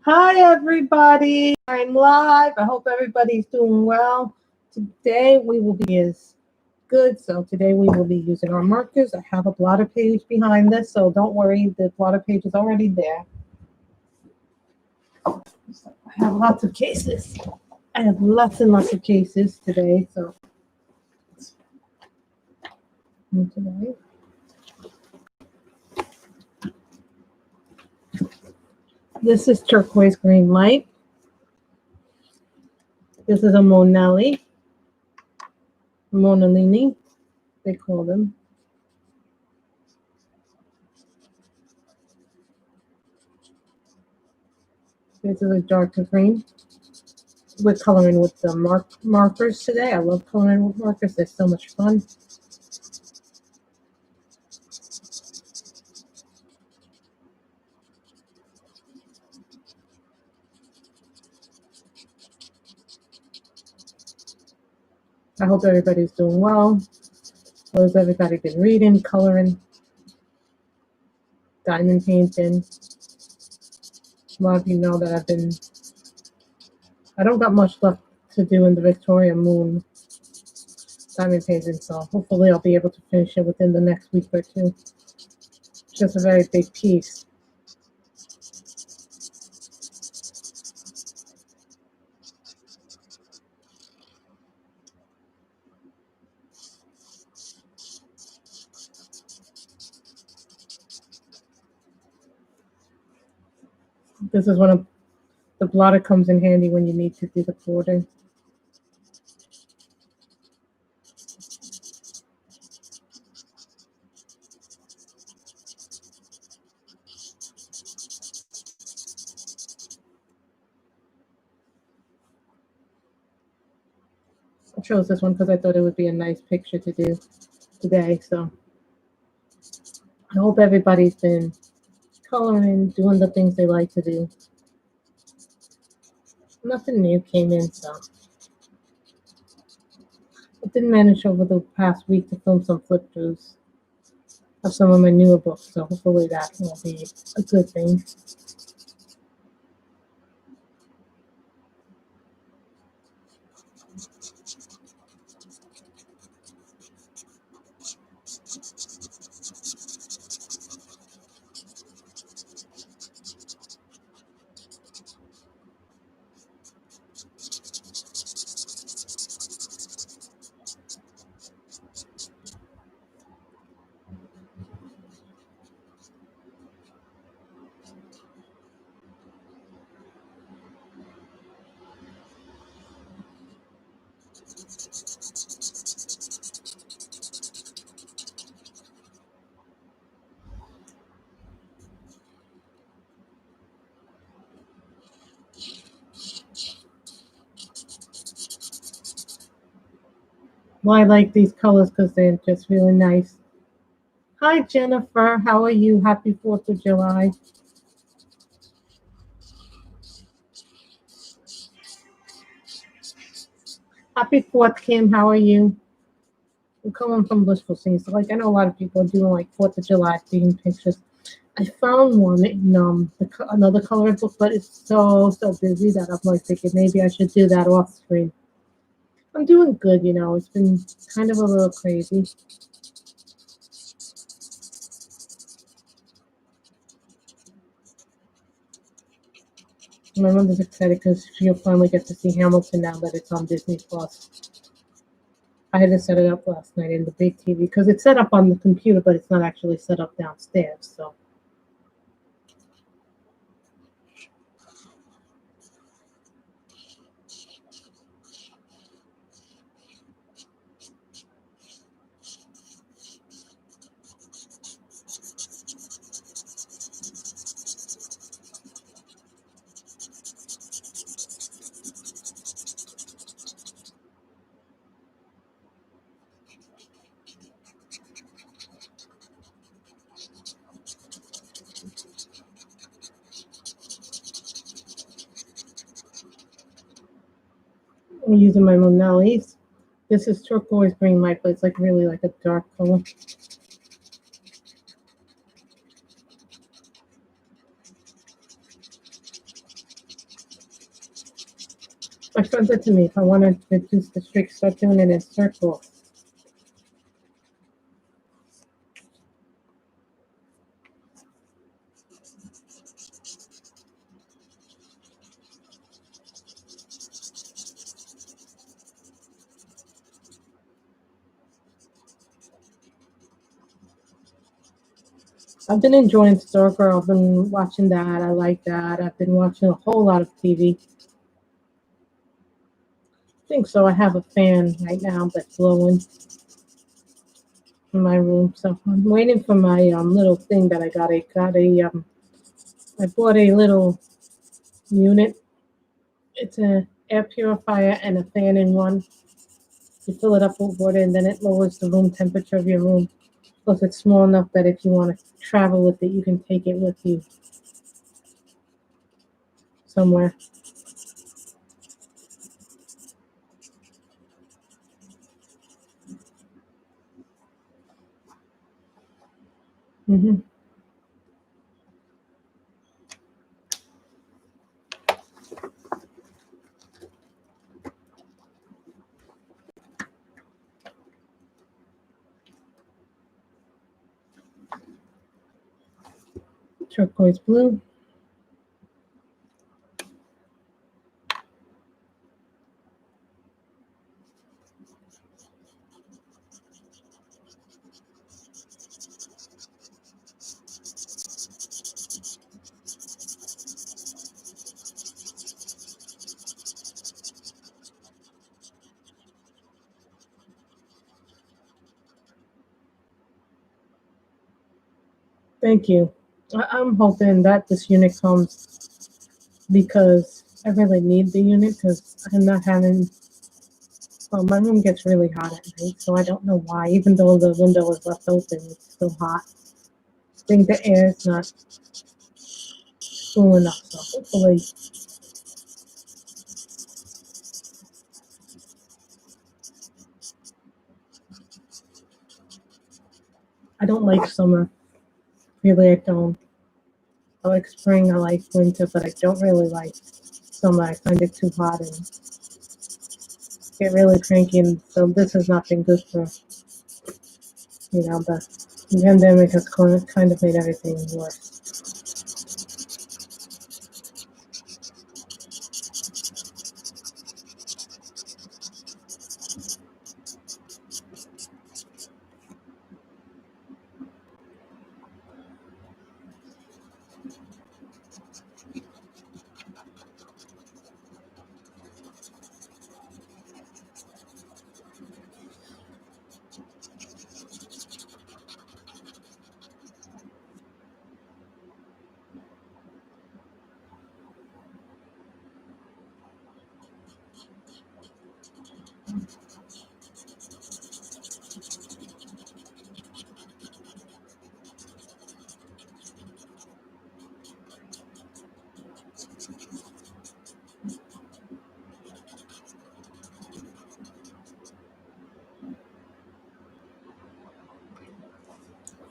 Hi, everybody. I'm live. I hope everybody's doing well. Today we will be is good. So today we will be using our markers. I have a blotter page behind this, so don't worry. The blotter page is already there. I have lots of cases. I have lots and lots of cases today. So today. This is turquoise green light. This is a Monelli. Monellini, they call them. This is a darker green. We're coloring with the markers today. I love coloring with markers. They're so much fun. I hope everybody's doing well. What has everybody been reading, coloring, diamond painting? A lot of you know that I don't got much left to do in the Victoria Moon diamond painting, so hopefully I'll be able to finish it within the next week or two. It's just a very big piece. This is one of the blotter comes in handy when you need to do the border. I chose this one because I thought it would be a nice picture to do today. So I hope everybody's been coloring, doing the things they like to do. Nothing new came in, so I did manage over the past week to film some flip throughs of some of my newer books, so hopefully that will be a good thing. Well, I like these colors because they're just really nice. Hi, Jennifer. How are you? Happy 4th of July. Happy 4th, Kim. How are you? I'm coming from Blissful Scenes. So, I know a lot of people are doing, 4th of July themed pictures. I found one in another coloring book, but it's so busy that I'm, thinking maybe I should do that off screen. I'm doing good, It's been kind of a little crazy. My mother's excited because she'll finally get to see Hamilton now that it's on Disney Plus. I had to set it up last night in the big TV because it's set up on the computer, but it's not actually set up downstairs. So I'm using my Monelli's. This is turquoise green light, but it's really a dark color. My friend said to me, if I wanted to reduce the streak, start doing it in circles. I've been enjoying Stalker. I've been watching that. I like that. I've been watching a whole lot of TV. I think so. I have a fan right now that's blowing in my room. So I'm waiting for my little thing that I got. I bought a little unit. It's a air purifier and a fan in one. You fill it up with water and then it lowers the room temperature of your room. Plus it's small enough that if you want to travel with it, you can take it with you somewhere. Mm-hmm. Turquoise blue. Thank you. I'm hoping that this unit comes because I really need the unit because I'm not having. Well, my room gets really hot at night, so I don't know why. Even though the window is left open, it's still hot. I think the air is not cool enough, so hopefully. I don't like summer. Really, I don't. I like spring, I like winter, but I don't really like summer. I find it too hot and get really cranky, and so this has not been good for, the pandemic has kind of made everything worse.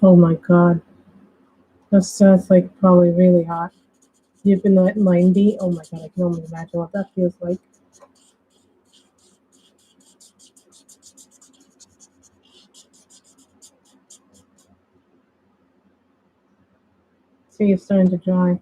Oh my god. That sounds like probably really hot. You've been at 90? Oh my god, I can only imagine what that feels like. See, it's starting to dry.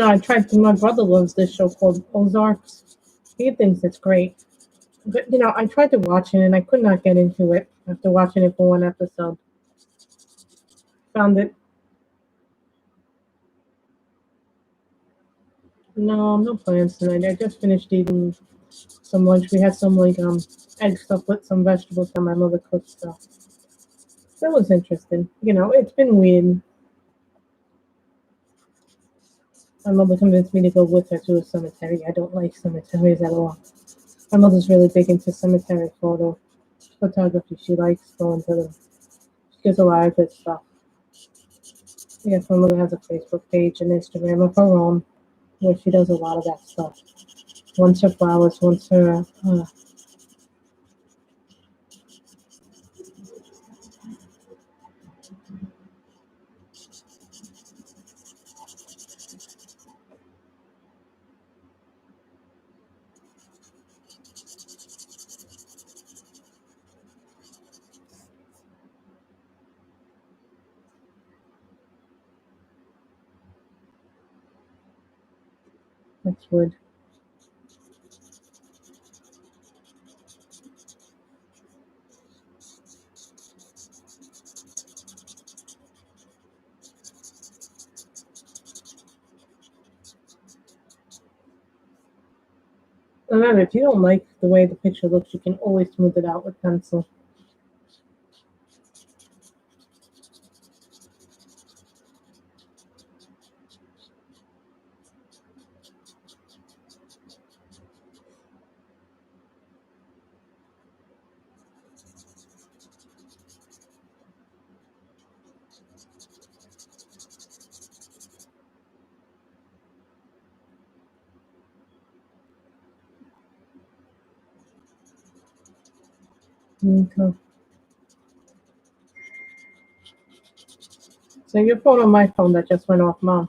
I tried to, my brother loves this show called Ozarks. He thinks it's great. But, I tried to watch it and I could not get into it after watching it for one episode. Found it, No, no plans tonight. I just finished eating some lunch. We had some like egg stuff with some vegetables that my mother cooked. So that was interesting. You know, it's been weird. My mother convinced me to go with her to a cemetery. I don't like cemeteries at all. My mother's really big into cemetery photography. She likes going to them. She gets a lot of good stuff. Yes, my mother has a Facebook page and Instagram of her own where she does a lot of that stuff. Once her flowers, once her. That's wood. Remember, if you don't like the way the picture looks, you can always smooth it out with pencil. Okay. So your phone on my phone that just went off, Mom.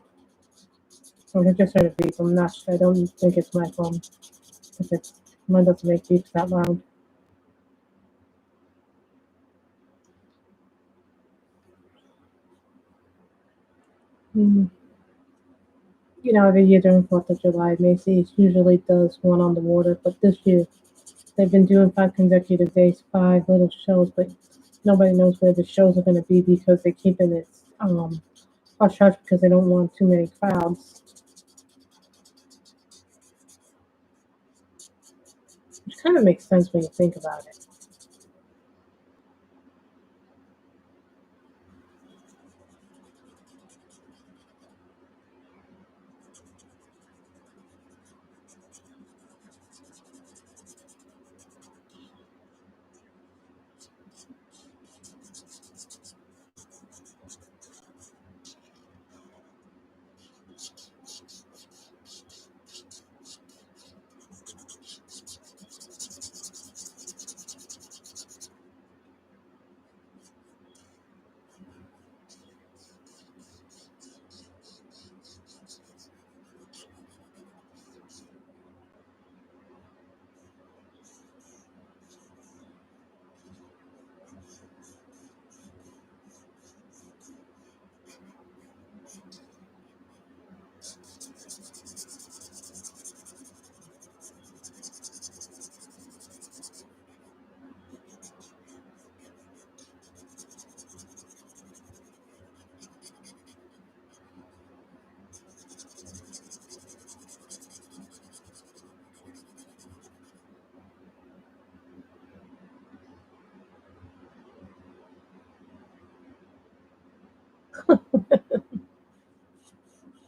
I just heard a beep. I don't think it's my phone. If it's mine doesn't make beeps that loud. Mm. You know, every year during 4th of July, Macy's usually does one on the water, but this year they've been doing 5 consecutive days, 5 little shows, but nobody knows where the shows are going to be because they're keeping it hush hush because they don't want too many crowds, which kind of makes sense when you think about it.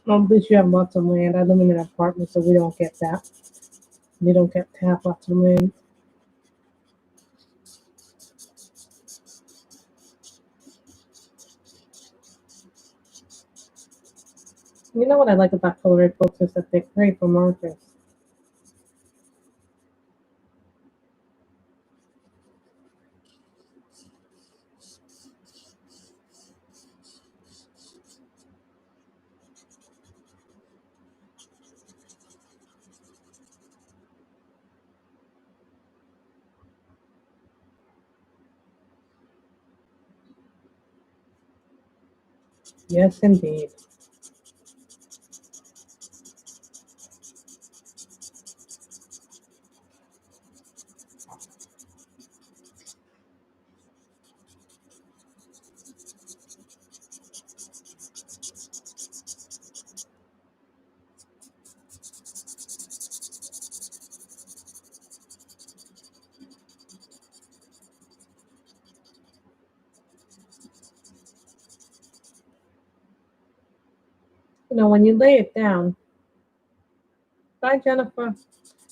Well, at least you have lots of land. I live in an apartment, so we don't get that. We don't get to have lots of land. You know what I like about colored books is that they're great for markers. Yes, indeed. You know, when you lay it down, bye Jennifer.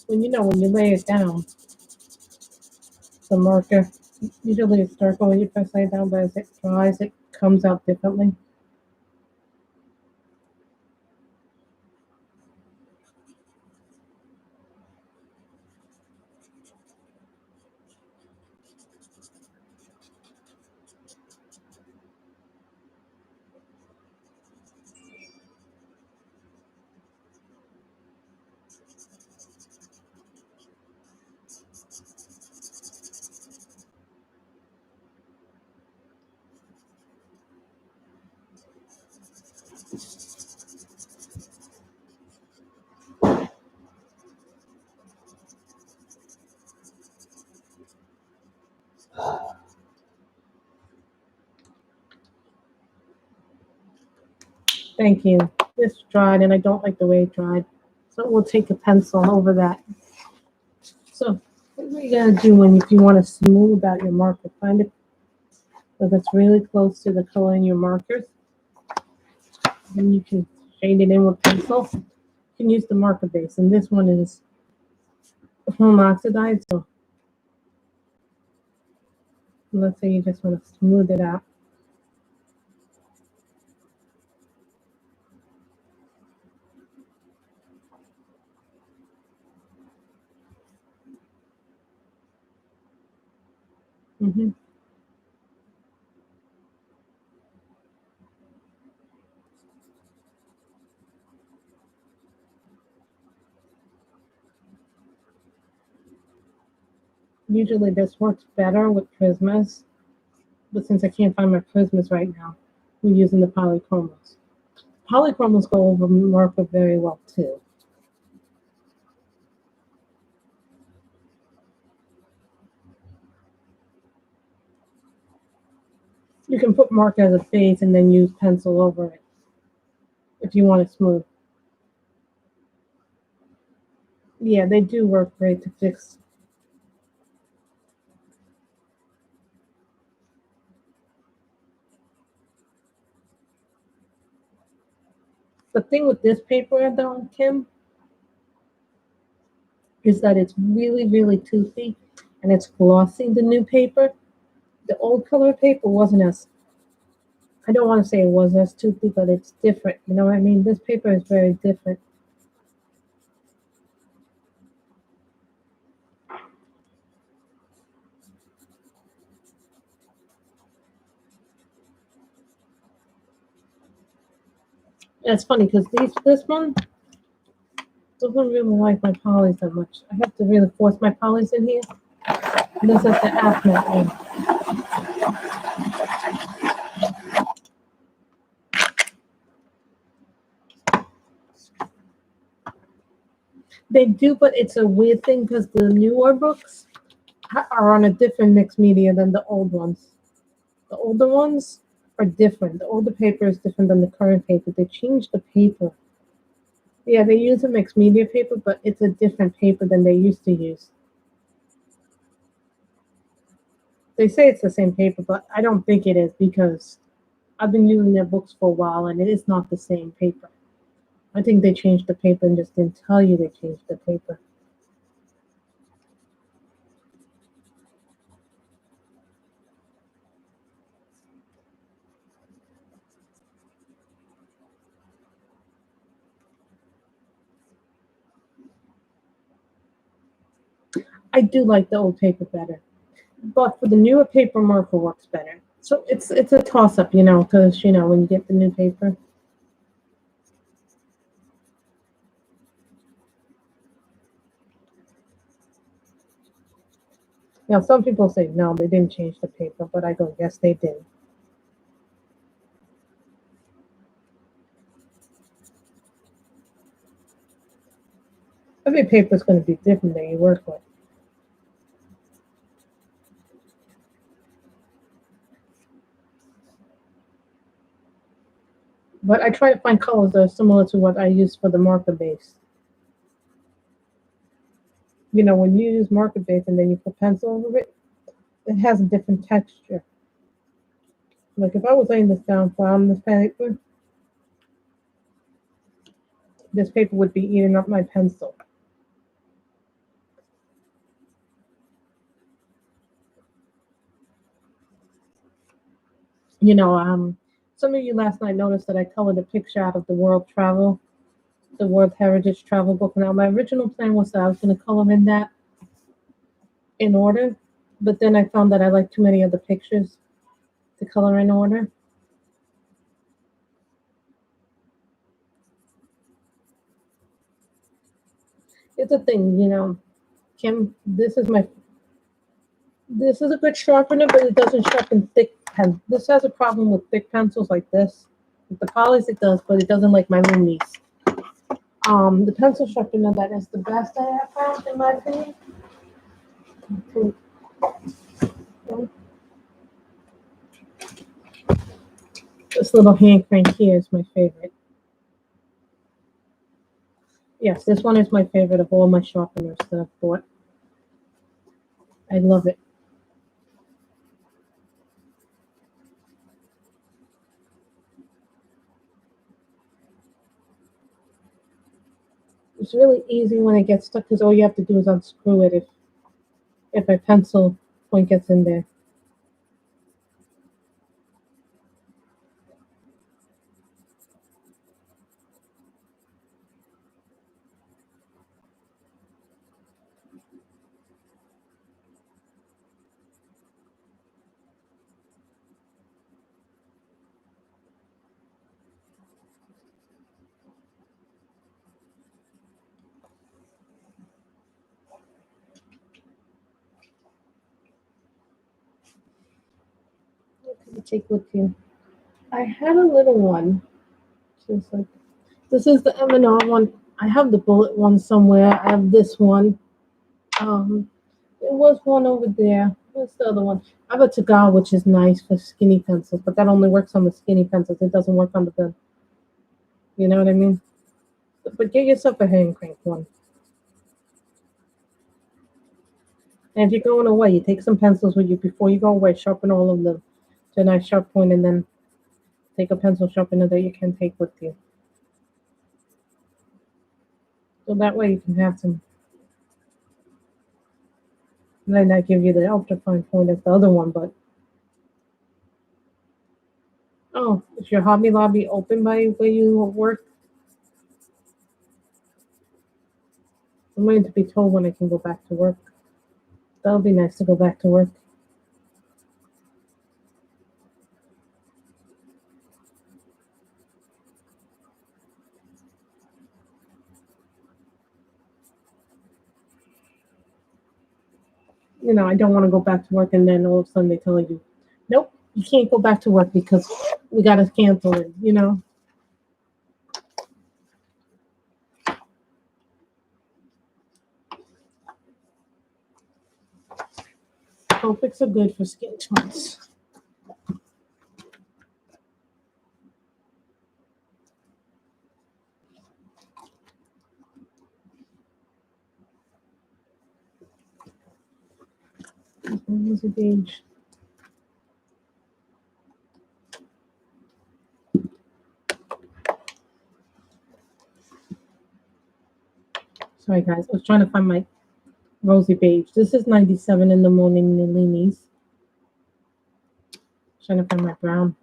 When you lay it down, the marker, usually it's darker when you first lay it down, but as it dries, it comes out differently. Thank you. This dried, and I don't like the way it dried. So we'll take a pencil over that. So what you gotta do if you want to smooth out your marker, find it so that's really close to the color in your markers. Then you can shade it in with pencil. You can use the marker base, and this one is home oxidized. So let's say you just want to smooth it out. hmm Usually this works better with Prismas, but since I can't find my Prismas right now, we're using the polychromos. Polychromos go over marker very well too. You can put marker as a base and then use pencil over it if you want it smooth. Yeah, they do work great to fix. The thing with this paper though, Kim, is that it's really, really toothy and it's glossy, the new paper. The old color paper wasn't as, I don't want to say it was as toothy, but it's different. You know what I mean? This paper is very different. And it's funny because this one doesn't really like my polys that much. I have to really force my polys in here. This is the Acme one. They do, but it's a weird thing because the newer books are on a different mixed media than the old ones. The older ones are different. The older paper is different than the current paper. They changed the paper. Yeah, they use a mixed media paper, but it's a different paper than they used to use. They say it's the same paper, but I don't think it is because I've been using their books for a while and it is not the same paper. I think they changed the paper and just didn't tell you they changed the paper. I do like the old paper better, but for the newer paper, marker works better. So it's a toss up, because when you get the new paper. Now some people say no, they didn't change the paper, but I go yes, they did. Every paper is going to be different that you work with. But I try to find colors that are similar to what I use for the marker base. When you use marker base and then you put pencil over it, it has a different texture. Like if I was laying this down on this paper, This paper would be eating up my pencil. You know, some of you last night noticed that I colored a picture out of the World Heritage Travel book. Now, my original plan was that I was going to color in that in order, but then I found that I like too many of the pictures to color in order. It's a thing, you know, Kim. This is a good sharpener, but it doesn't sharpen thick pen. This has a problem with thick pencils like this. With the polys, it does, but it doesn't like my Lumis. The pencil sharpener that is the best I have found, in my opinion. This little hand crank here is my favorite. Yes, this one is my favorite of all my sharpeners that I've bought. I love it. It's really easy when it gets stuck because all you have to do is unscrew it if a pencil point gets in there. What can you take with you? I had a little one. Just like this is the M&R one. I have the bullet one somewhere. I have this one. There was one over there. What's the other one? I have a Tagar, which is nice for skinny pencils, but that only works on the skinny pencils. It doesn't work on the thin. You know what I mean? But get yourself a hand crank one. And if you're going away, you take some pencils with you before you go away. Sharpen all of them to a nice sharp point, and then take a pencil sharpener that you can take with you. So that way you can have some. Might not give you the ultra fine point as the other one, but oh, is your Hobby Lobby open by where you work? I'm waiting to be told when I can go back to work. That'll be nice to go back to work. You know, I don't want to go back to work and then all of a sudden they tell you, nope, you can't go back to work because we got to cancel it, you know? Copics are good for skin tones. Here's a gauge. Sorry, guys. I was trying to find my rosy beige. This is 97 in the morning, Nilinis. Trying to find my brown.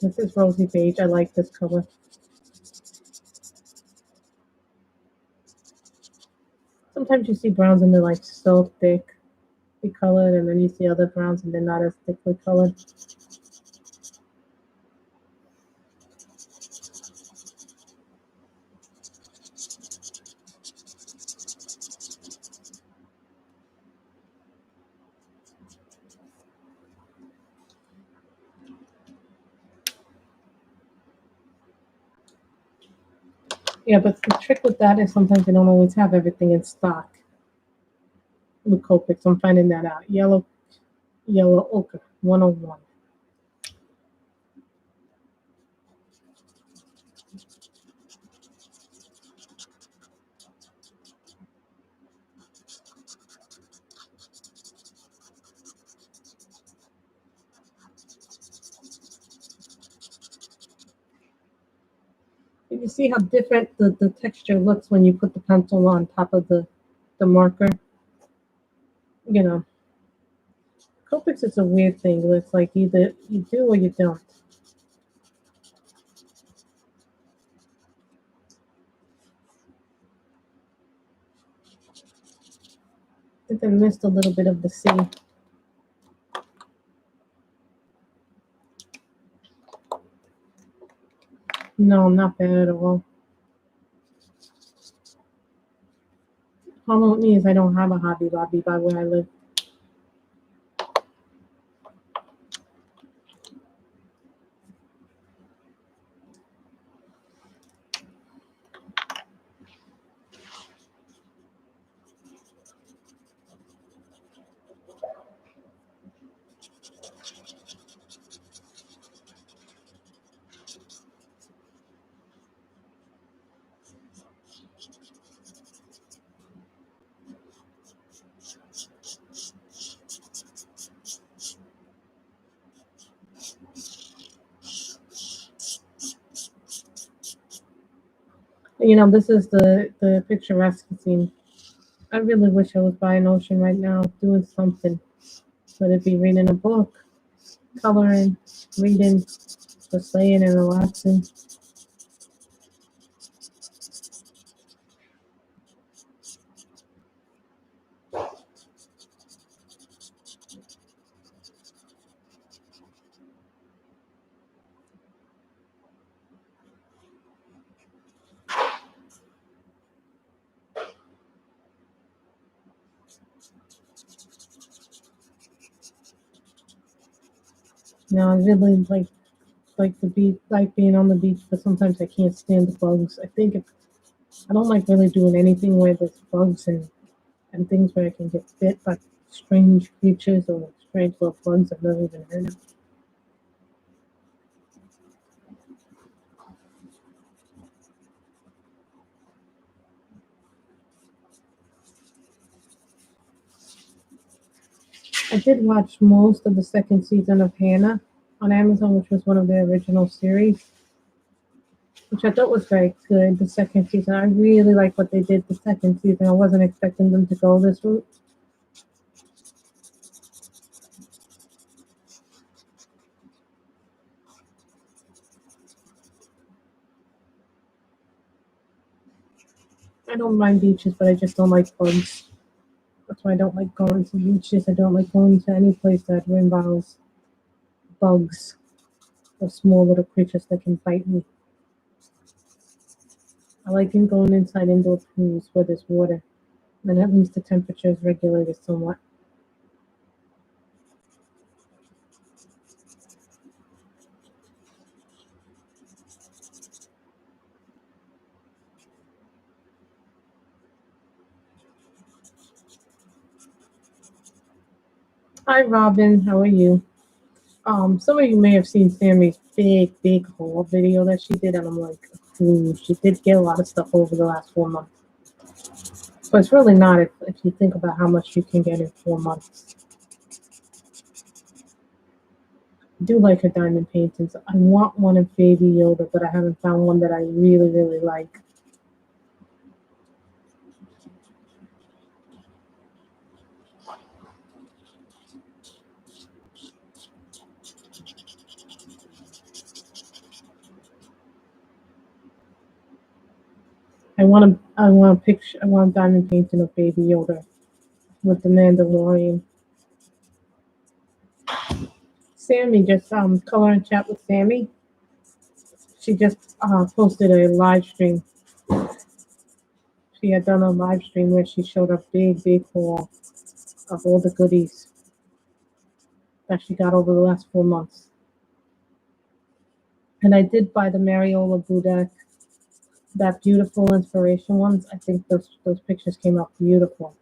This is rosy beige. I like this color. Sometimes you see browns and they're like so thick, colored, and then you see other browns and they're not as thickly colored. Yeah, but the trick with that is sometimes they don't always have everything in stock with Copics. I'm finding that out. Yellow ochre, 101. You see how different the texture looks when you put the pencil on top of the marker? You know, Copics is a weird thing where it's like either you do or you don't. I think I missed a little bit of the C. No, not bad at all. Problem with me is I don't have a Hobby Lobby by where I live. You know, this is the picturesque scene. I really wish I was by an ocean right now doing something. Whether it be reading a book, coloring, reading, just laying and relaxing. You know, I really like the beach, like being on the beach, but sometimes I can't stand the bugs. I don't like really doing anything where there's bugs and things where I can get bit by strange creatures or strange little bugs I've never even heard of. I did watch most of the second season of Hannah on Amazon, which was one of the original series, which I thought was very good. The second season, I really like what they did the second season. I wasn't expecting them to go this route. I don't mind beaches, but I just don't like bugs. That's why I don't like going to beaches. I don't like going to any place that involves bugs or small little creatures that can bite me. I like going inside indoor pools where there's water, and at least the temperature is regulated somewhat. Hi, Robin. How are you? Some of you may have seen Sammy's big haul video that she did, and I'm like, ooh, she did get a lot of stuff over the last 4 months. But it's really not if you think about how much you can get in 4 months. I do like her diamond paintings. I want one of Baby Yoda, but I haven't found one that I really like. I want a diamond painting of Baby Yoda with the Mandalorian. Sammy just color and chat with Sammy. She just posted a live stream. She had done a live stream where she showed a big haul of all the goodies that she got over the last 4 months. And I did buy the Mariola Budek, that beautiful inspiration ones. I think those pictures came out beautiful.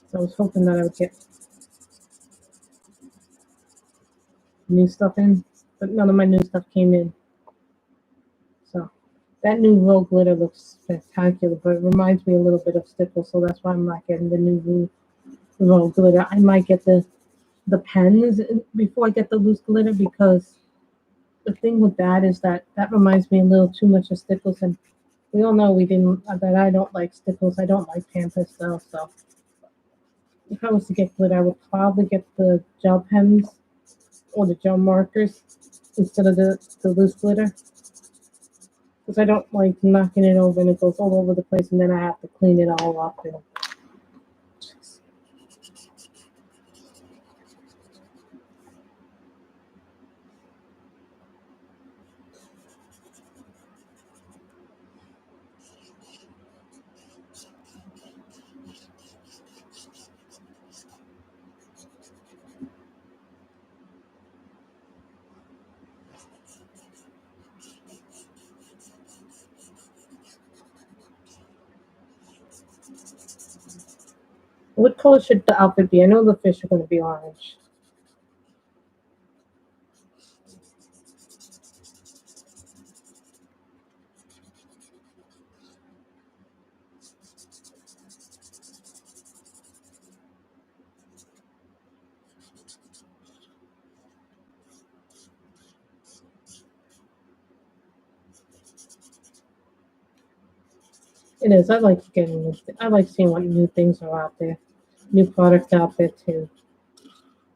So I was hoping that I would get new stuff in, but none of my new stuff came in. So that new Rogue glitter looks spectacular, but it reminds me a little bit of Stickle, so that's why I'm not getting the new Rogue glitter. I might get the the pens before I get the loose glitter, because the thing with that is that that reminds me a little too much of Stickles, and we all know we didn't that I don't like Stickles. I don't like pan pastel, so if I was to get glitter, I would probably get the gel pens or the gel markers instead of the loose glitter, because I don't like knocking it over and it goes all over the place, and then I have to clean it all up. And what color should the outfit be? I know the fish are going to be orange. It is. I like getting. I like seeing what new things are out there, new products out there too.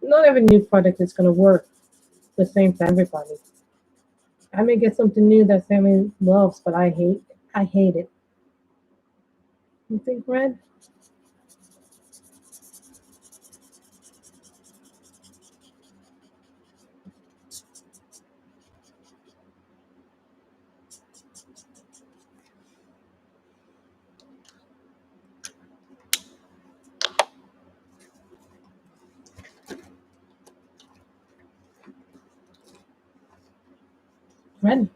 Not every new product is going to work the same for everybody. I may get something new that Sammy loves, but I hate. I hate it. You think red? Red.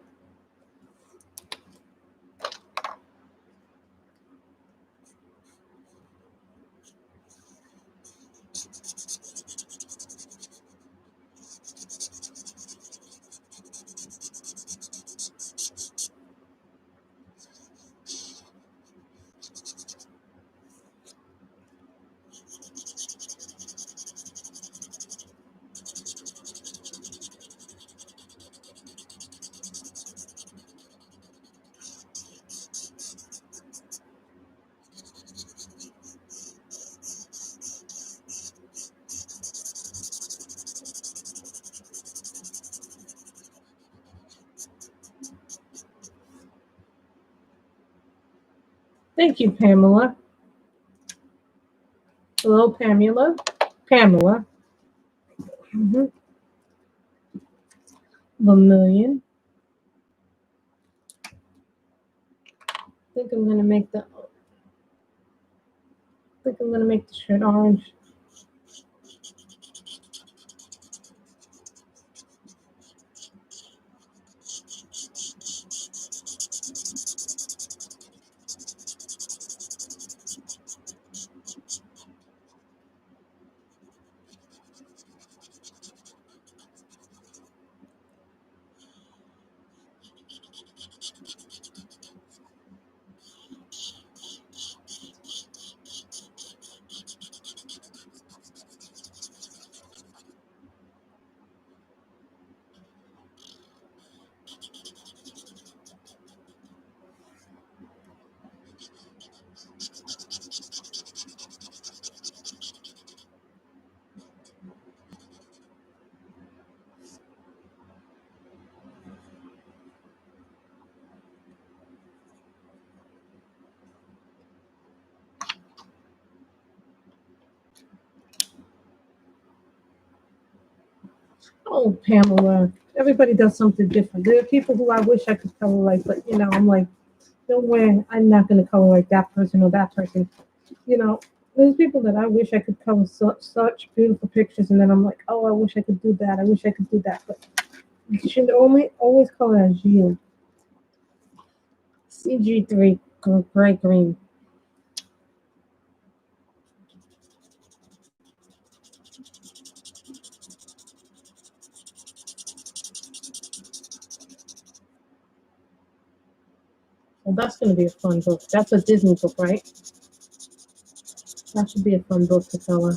Thank you, Pamela. Hello, Pamela. Pamela. Mm-hmm. Vermilion. I think I'm gonna make the. I think I'm gonna make the shirt orange. Oh, Pamela. Everybody does something different. There are people who I wish I could color like, but I'm like, no way. I'm not gonna color like that person or that person. You know, there's people that I wish I could color such beautiful pictures, and then I'm like, oh, I wish I could do that. I wish I could do that, but you should only always color as you. CG3 gray green. Well, that's gonna be a fun book. That's a Disney book, right? That should be a fun book to color.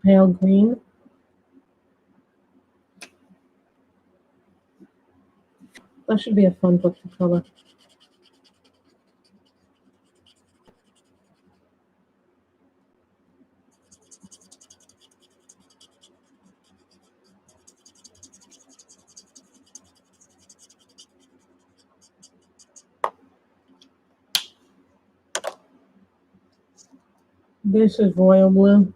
Pale green. That should be a fun book to color. This is royal blue.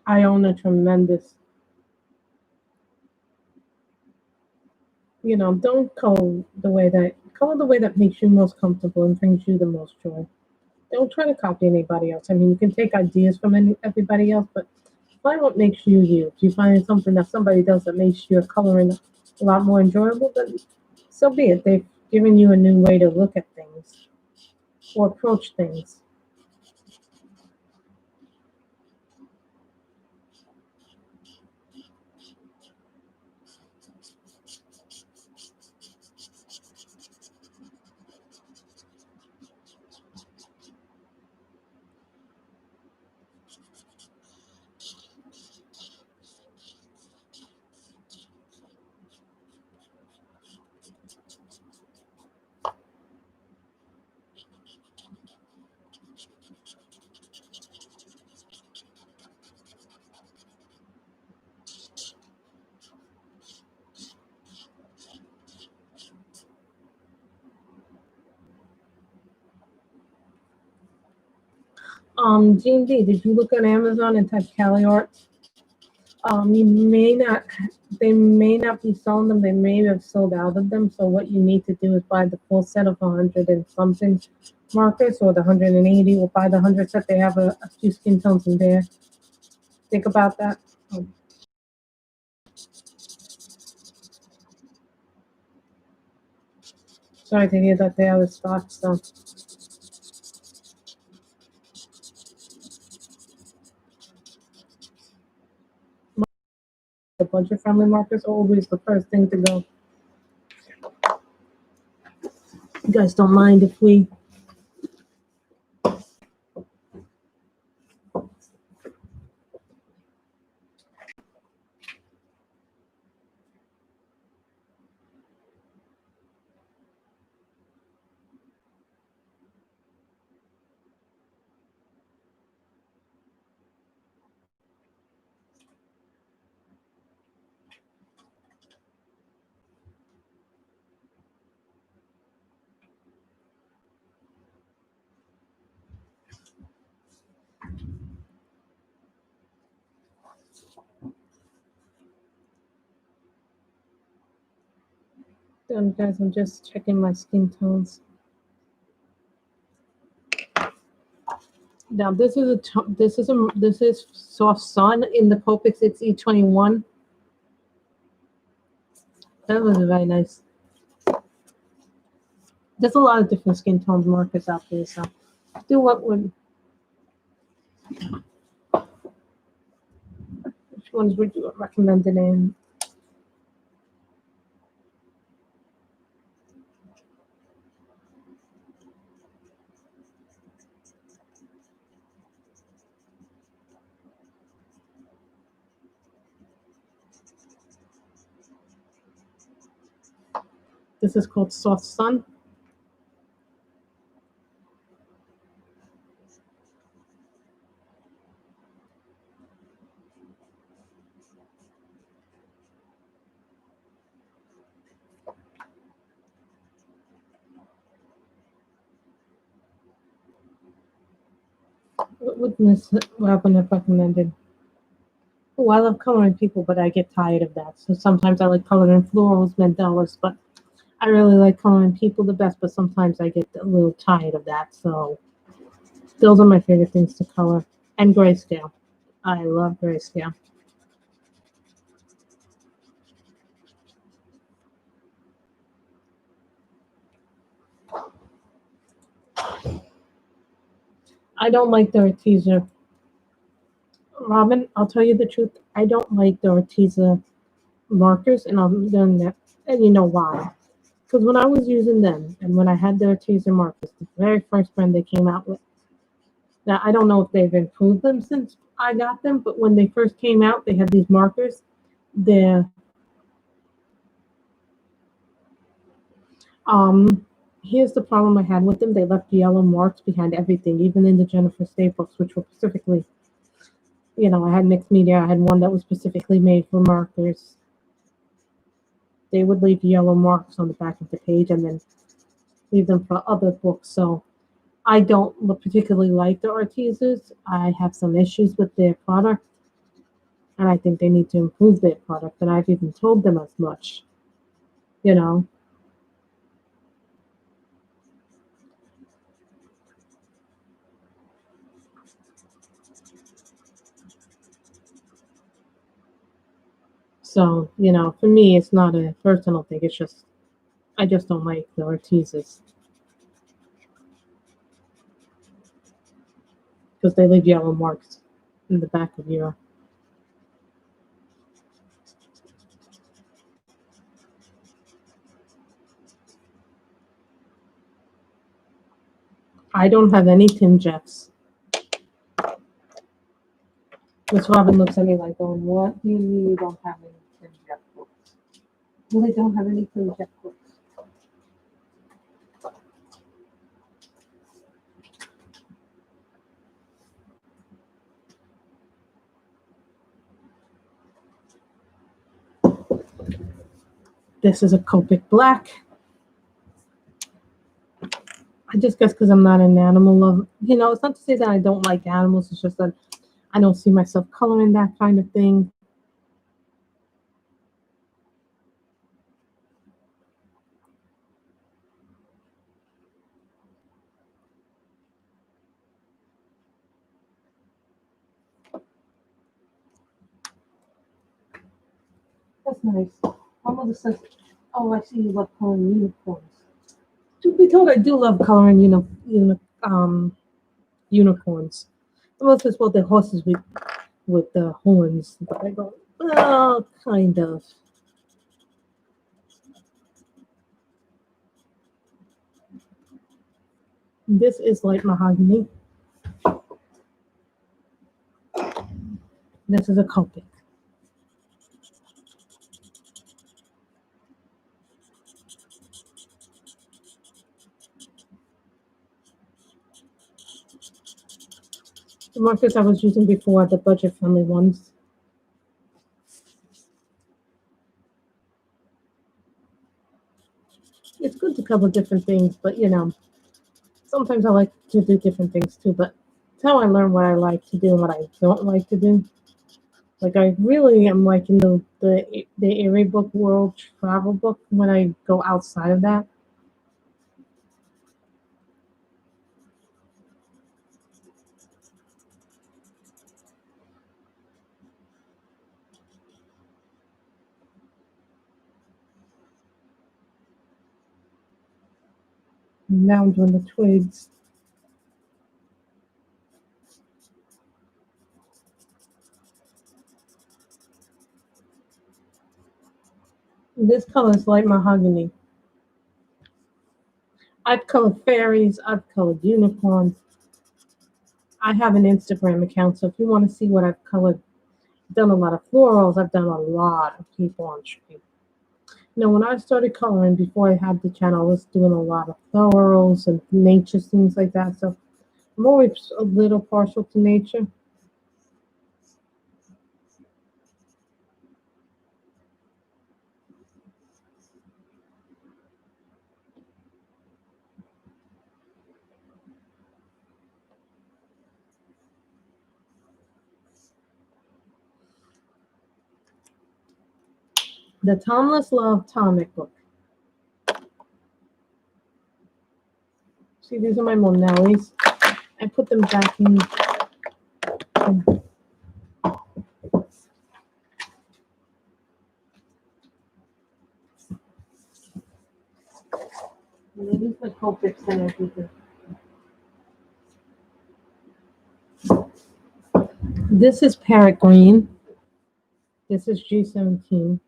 I own a tremendous. Don't color the way that makes you most comfortable and brings you the most joy. Don't try to copy anybody else. I mean, you can take ideas from everybody else, but find what makes you you. If you find something that somebody does that makes your coloring a lot more enjoyable, then so be it. They've given you a new way to look at things or approach things. G&D, did you look on Amazon and type Cali Art? You may not, they may not be selling them. They may have sold out of them. So what you need to do is buy the full set of 100 and something markers, or the 180, or buy the 100 set. They have a few skin tones in there. Think about that. Oh, sorry to hear that they are out of stock. So the budget friendly markers are always the first thing to go. You guys don't mind if we. Guys, I'm just checking my skin tones. Now this is soft sun in the Copics. It's E21. That was very nice. There's a lot of different skin tone markers out there, so do what would. Which ones would you recommend it in? This is called Soft Sun. What would Miss Robin have recommended? Oh, I love coloring people, but I get tired of that. So sometimes I like coloring florals, mandalas, but I really like coloring people the best, but sometimes I get a little tired of that. So those are my favorite things to color. And grayscale. I love grayscale. I don't like the Arteza. Robin, I'll tell you the truth. I don't like the Arteza markers, and I'm doing that. And you know why? Because when I was using them, and when I had the Arteza markers, the very first brand they came out with, now I don't know if they've improved them since I got them, but when they first came out, they had these markers. The um, here's the problem I had with them. They left yellow marks behind everything, even in the Jennifer State books, which were specifically, I had mixed media. I had one that was specifically made for markers. They would leave yellow marks on the back of the page and then leave them for other books. So I don't particularly like the Artezas. I have some issues with their product, and I think they need to improve their product. And I've even told them as much, you know. So, for me, it's not a personal thing. It's just, I just don't like the Artezas because they leave yellow marks in the back of your. I don't have any Tim Jeffs. Miss Robin looks at me like, going, what do you mean you don't have any Tim Jeff books? Well, they don't have any Tim Jeff books. This is a Copic Black. I just guess because I'm not an animal lover. It's not to say that I don't like animals. It's just that I don't see myself coloring that kind of thing. That's nice. My mother says, "Oh, I see you love coloring unicorns." Truth be told, I do love coloring, unicorns. My mother says, "Well, they're horses with the horns." But I go, "Well, kind of." This is light mahogany. This is a Copic. The markers I was using before, the budget-friendly ones. It's good to cover different things, but sometimes I like to do different things too. But it's how I learn what I like to do and what I don't like to do. Like I really am liking the Airy Book World travel book when I go outside of that. Now I'm doing the twigs. This color is light mahogany. I've colored fairies. I've colored unicorns. I have an Instagram account, so if you want to see what I've colored, I've done a lot of florals. I've done a lot of people on stream. When I started coloring before I had the channel, I was doing a lot of florals and nature things like that. So I'm always a little partial to nature. The Timeless Love comic book. See, these are my Monellis. I put them back in. These are Copics and everything. This is Parrot Green. This is G17.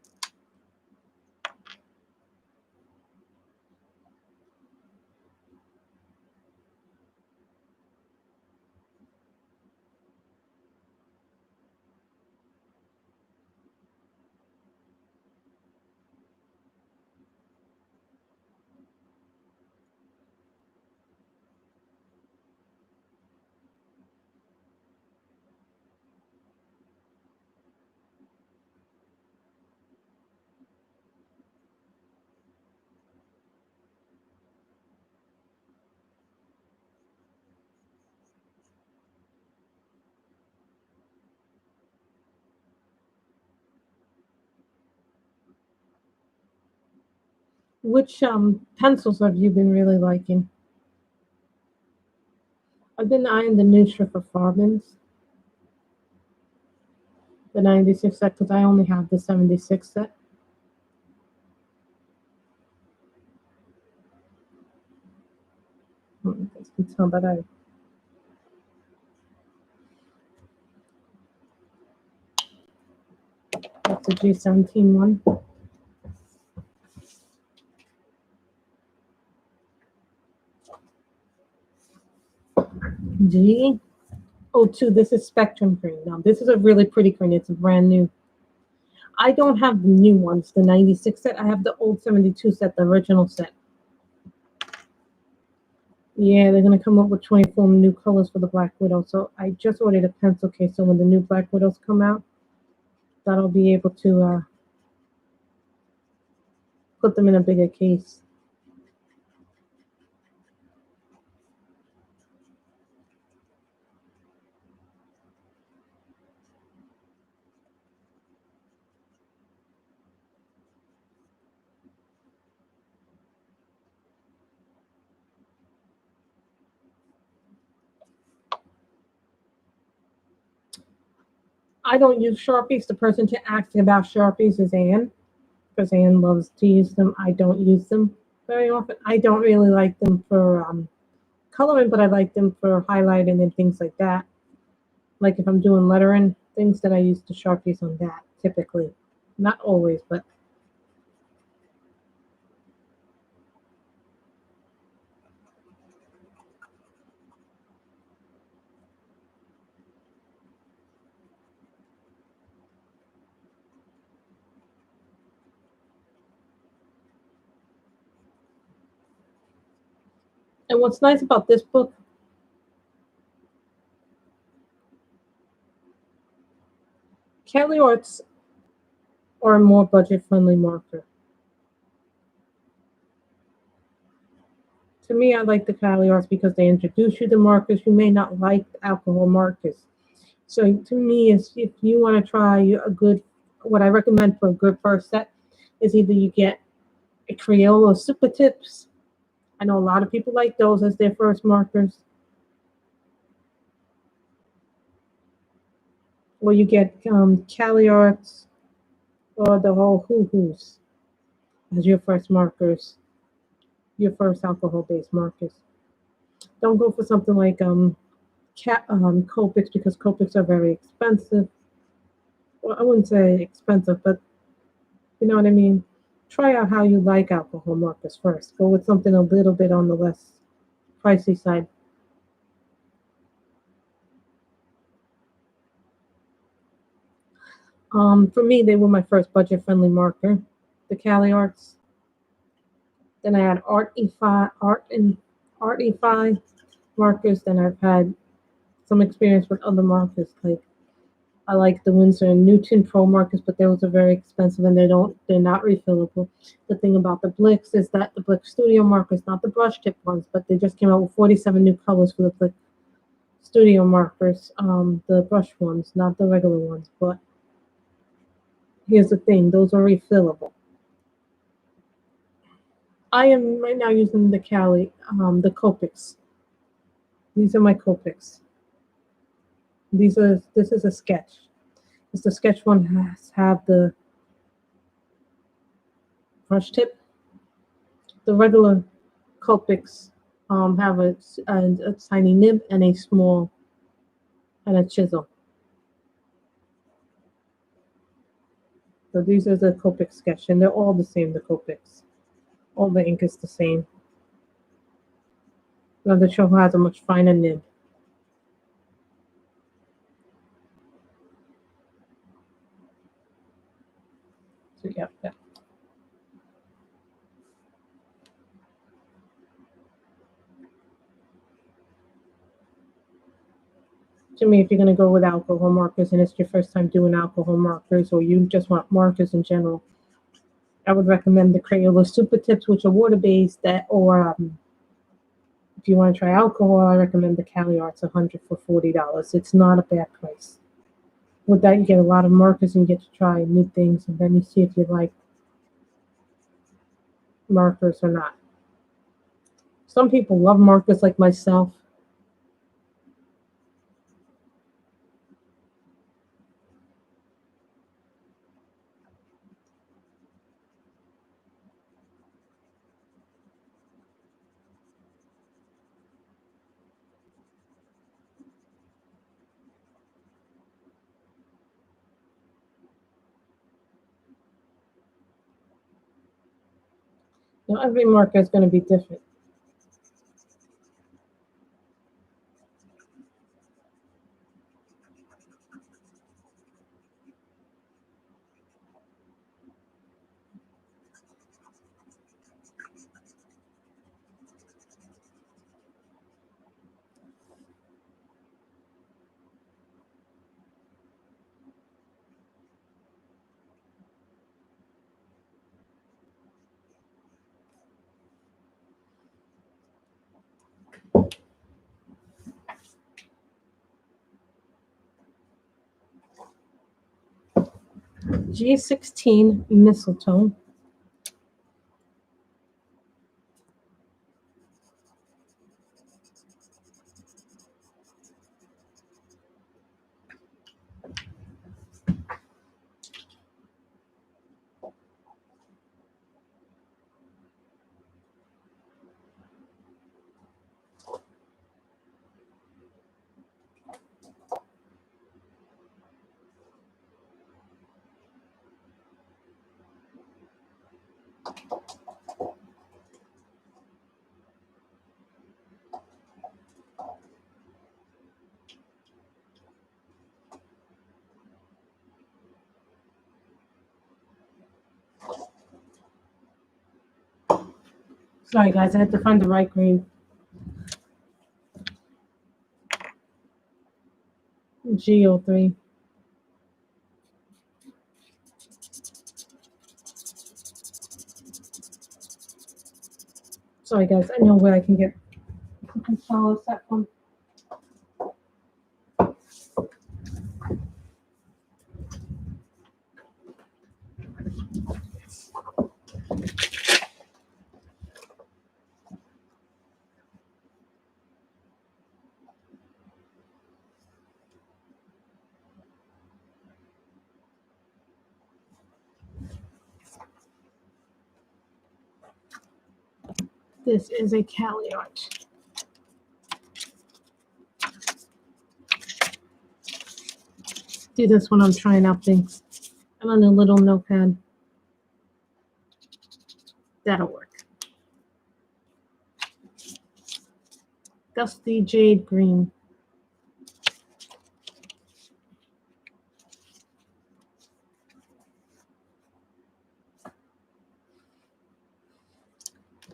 Which pencils have you been really liking? I've been eyeing the new strip of Farbins, the 96 set, because I only have the 76 set. You can tell that that's the G17 one. G02, this is Spectrum Green. Now, this is a really pretty green. It's brand new. I don't have the new ones, the 96 set. I have the old 72 set, the original set. Yeah, they're going to come up with 24 new colors for the Black Widow. So I just ordered a pencil case. So when the new Black Widows come out, that'll be able to put them in a bigger case. I don't use Sharpies. The person to ask about Sharpies is Anne, because Anne loves to use them. I don't use them very often. I don't really like them for coloring, but I like them for highlighting and things like that. Like if I'm doing lettering, things that I use the Sharpies on that, typically. Not always, but and what's nice about this book, Kelly Arts are a more budget-friendly marker. To me, I like the Cali Arts because they introduce you to markers. You may not like alcohol markers. So to me, if you want to try a good, what I recommend for a good first set is either you get a Crayola Super Tips. I know a lot of people like those as their first markers. Or you get Cali Arts or the whole Hoo-Hoos as your first markers, your first alcohol-based markers. Don't go for something like Copics because Copics are very expensive. Well, I wouldn't say expensive, but you know what I mean. Try out how you like alcohol markers first. Go with something a little bit on the less pricey side. For me, they were my first budget-friendly marker, the Cali Arts. Then I had Art E5 markers. Then I've had some experience with other markers like I like the Winsor and Newton Pro markers, but those are very expensive and they're not refillable. The thing about the Blix is that the Blix Studio markers, not the brush tip ones, but they just came out with 47 new colors for the Blix Studio markers, the brush ones, not the regular ones. But Here's the thing, those are refillable. I am right now using the the Copics. These are my Copics. This is a sketch. It's the sketch one has have the brush tip. The regular Copics have a tiny nib and a small and a chisel. So these are the Copic sketch, and they're all the same, the Copics. All the ink is the same. Now the shovel has a much finer nib. So yeah, yeah. To me, if you're going to go with alcohol markers and it's your first time doing alcohol markers, or you just want markers in general, I would recommend the Crayola Super Tips, which are water-based, or if you want to try alcohol, I recommend the Cali Arts 100 for $40. It's not a bad price. With that, you get a lot of markers and you get to try new things, and then you see if you like markers or not. Some people love markers like myself. You know, every marker is going to be different. G16 mistletoe. Sorry, guys, I had to find the right green. G03. Sorry, guys, I know where I can get a solid set from. This is a Cali Art. Do this when I'm trying out things. I'm on a little notepad. That'll work. Dusty Jade Green.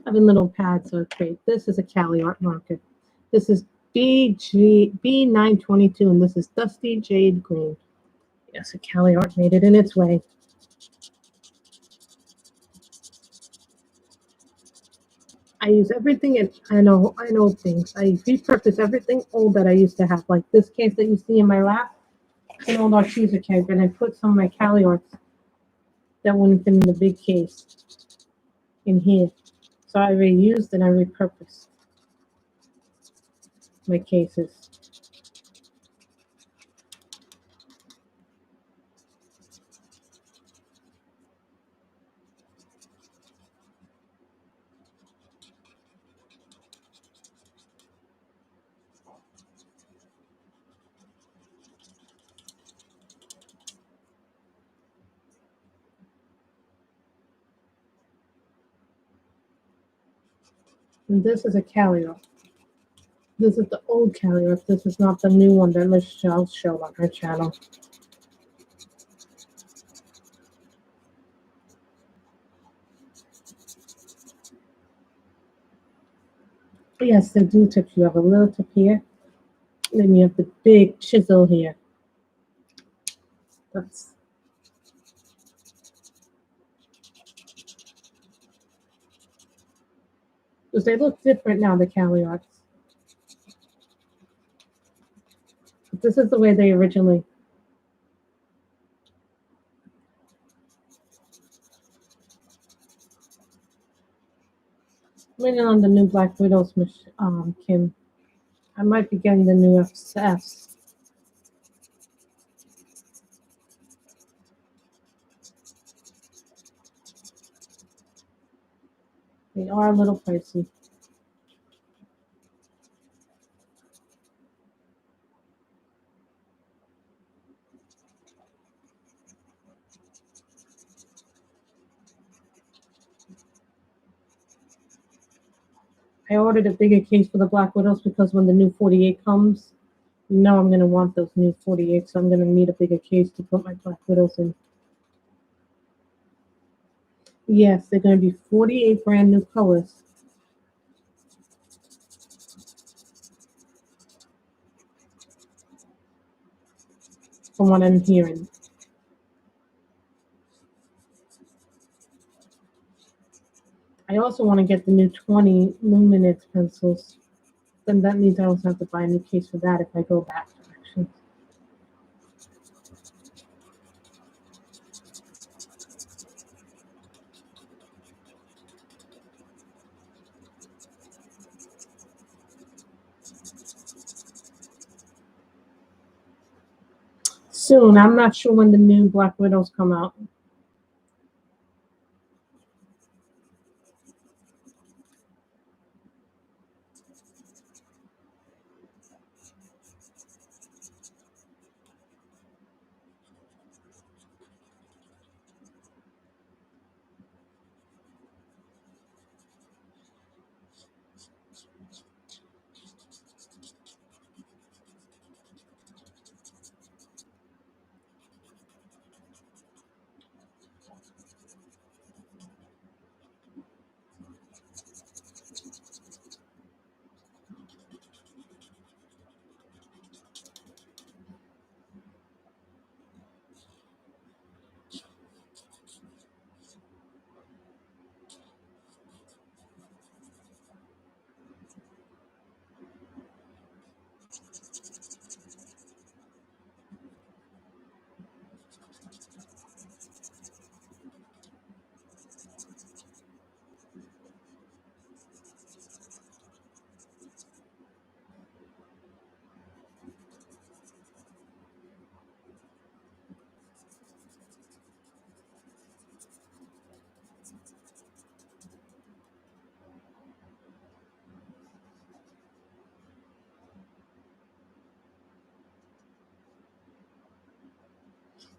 I have a little pad, so it's great. This is a Cali Art marker. This is B922, and this is Dusty Jade Green. Yes, a Cali Art made it in its way. I use everything, and I know things. I repurpose everything old that I used to have, like this case that you see in my lap. It's an old Arteza case, and I put some of my Cali Arts that wouldn't fit in the big case in here. So I reused and I repurposed my cases. And this is a carrier. This is the old carrier. This is not the new one that Michelle showed on her channel. Yes, they do tip. You have a little tip here. And then you have the big chisel here. That's because they look different now, the Caliarts. But this is the way they originally. Waiting on the new Black Widows, Kim. I might be getting the new FS. They are a little pricey. I ordered a bigger case for the Black Widows because when the new 48 comes, you know I'm going to want those new 48, so I'm going to need a bigger case to put my Black Widows in. Yes, they're going to be 48 brand new colors. From what I'm hearing. I also want to get the new 20 luminance pencils. Then that means I also have to buy a new case for that if I go back direction. Soon. I'm not sure when the new Black Widows come out.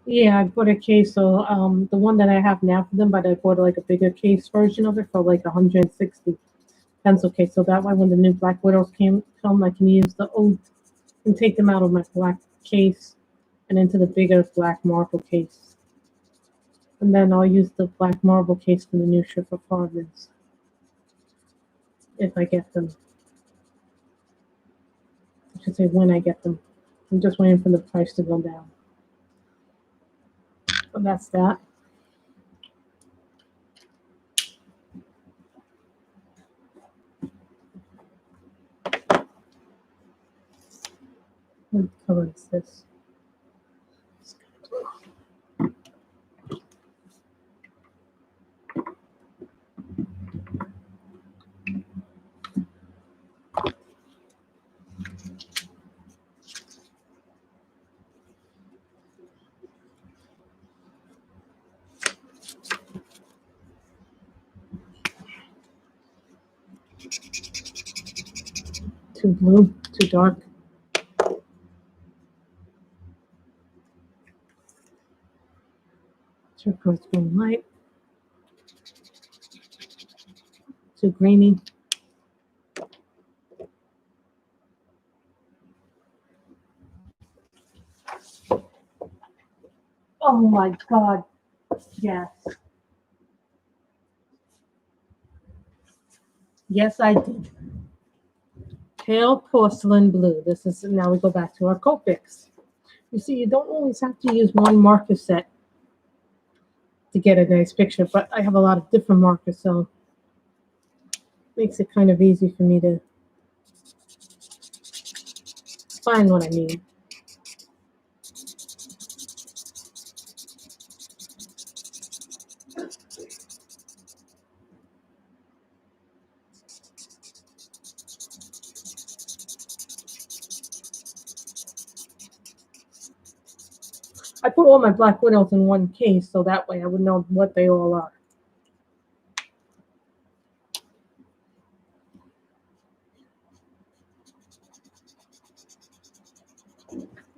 Yeah, I bought a case. So the one that I have now for them, but I bought like a bigger case version of it for like 160 pencil case. So that way, when the new Black Widows come, I can use the old and take them out of my black case and into the bigger black marble case. And then I'll use the black marble case for the new Schiffer Farmers if I get them. I should say when I get them. I'm just waiting for the price to go down. But that's that. What color is this? too blue, too dark. Turquoise green light. Too greeny. Oh my God. Yes. Yes, I did. Pale porcelain blue. This is, now we go back to our Copics. You see, you don't always have to use one marker set to get a nice picture, but I have a lot of different markers, so it makes it kind of easy for me to find what I need. I put all my Black Widows in one case, so that way I would know what they all are.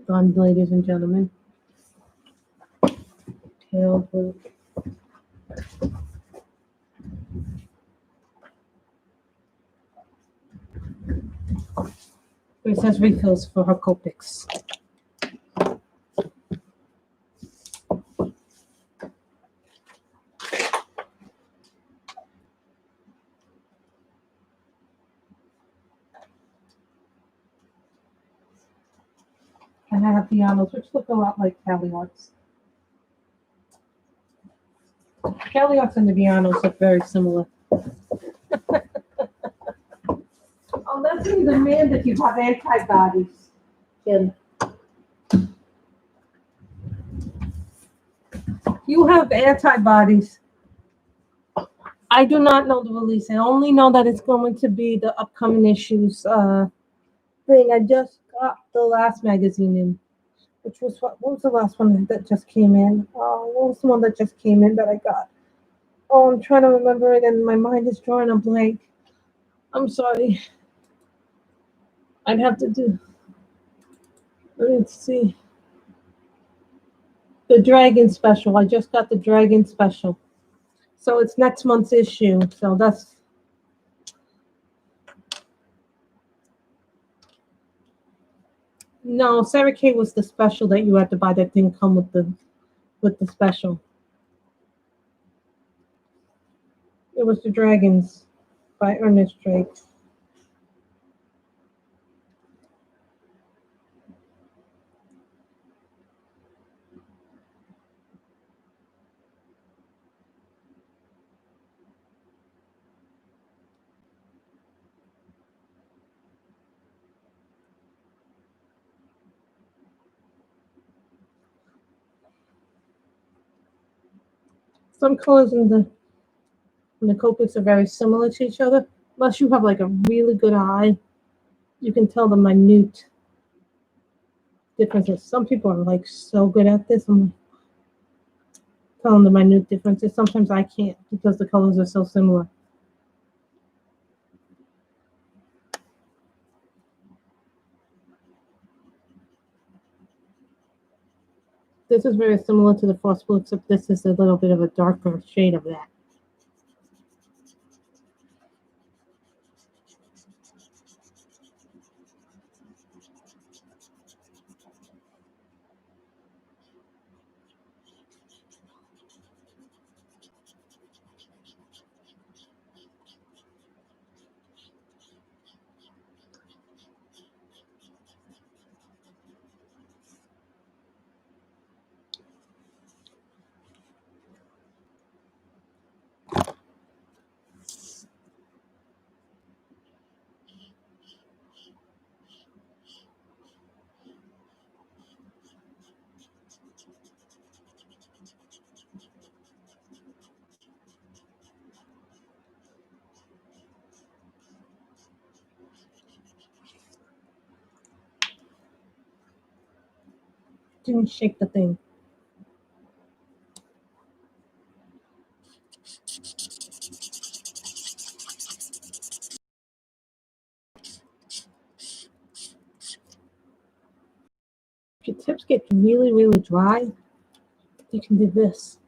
Done, ladies and gentlemen. Pale blue. It says refills for her Copics. And I have pianos, which look a lot like Cali Arts. Cali Arts and the pianos look very similar. Oh, that's in the man that you have antibodies in. You have antibodies. I do not know the release. I only know that it's going to be the upcoming issues thing. I just got the last magazine in, which was what was the last one that just came in? What was the one that just came in that I got? Oh, I'm trying to remember it, and my mind is drawing a blank. I'm sorry. I'd have to do. Let's see. The Dragon Special. I just got the Dragon Special. So it's next month's issue. So that's. No, Sarah Kay was the special that you had to buy that didn't come with the special. It was The Dragons by Ernest Drake. Some colors in the Copics are very similar to each other. Unless you have like a really good eye, you can tell the minute differences. Some people are like so good at this. I'm telling the minute differences. Sometimes I can't because the colors are so similar. This is very similar to the Frost Blue, except this is a little bit of a darker shade of that. Didn't shake the thing. tips get really, really dry, you can do this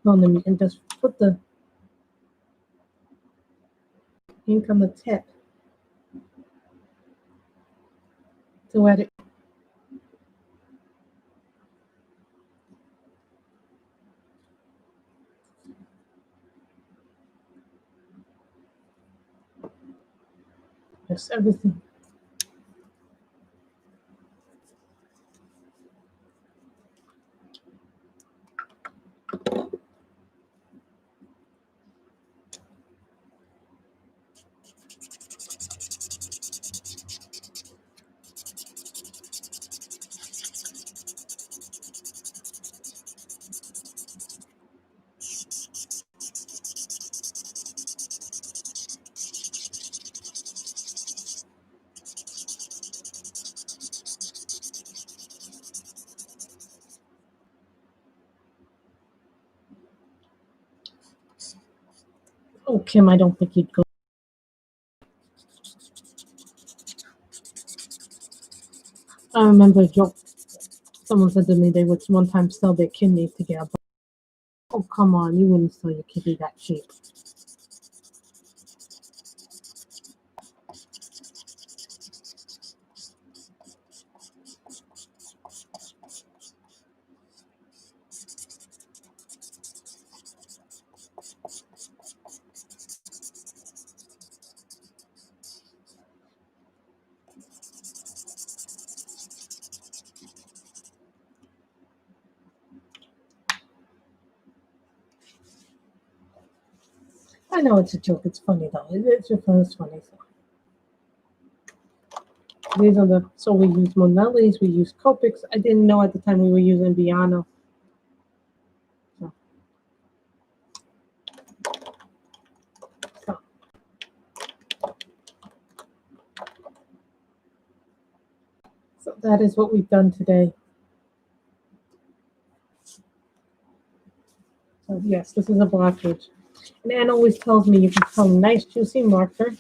on them and just put the ink on the tip to wet it. Just everything. Oh, Kim, I don't think you'd go. I remember a joke. Someone said to me they would one time sell their kidney to get a. Oh, come on, you wouldn't sell your kidney that cheap. I know it's a joke. It's funny though. It's just funny. So these are the. So we use Monelli's. We use Copics. I didn't know at the time we were using Biano. So. So that is what we've done today. So yes, this is a block page. And Anne always tells me you can tell a nice juicy marker.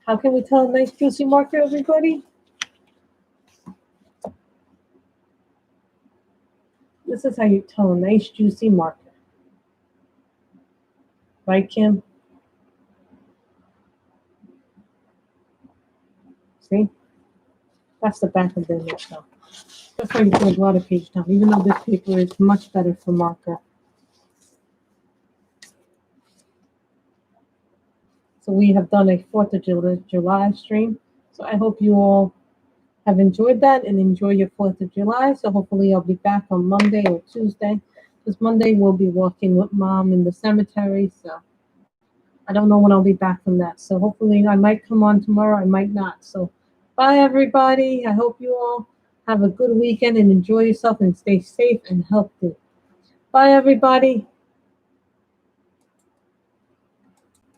How can we tell a nice juicy marker, everybody? This is how you tell a nice juicy marker. Right, Kim? See? That's the back of the nutshell. That's why you put a lot of page down, even though this paper is much better for marker. So we have done a 4th of July stream. So I hope you all have enjoyed that and enjoy your 4th of July. So hopefully I'll be back on Monday or Tuesday. Because Monday we'll be walking with Mom in the cemetery. So I don't know when I'll be back from that. So hopefully I might come on tomorrow. I might not. So bye, everybody. I hope you all have a good weekend and enjoy yourself and stay safe and healthy. Bye, everybody.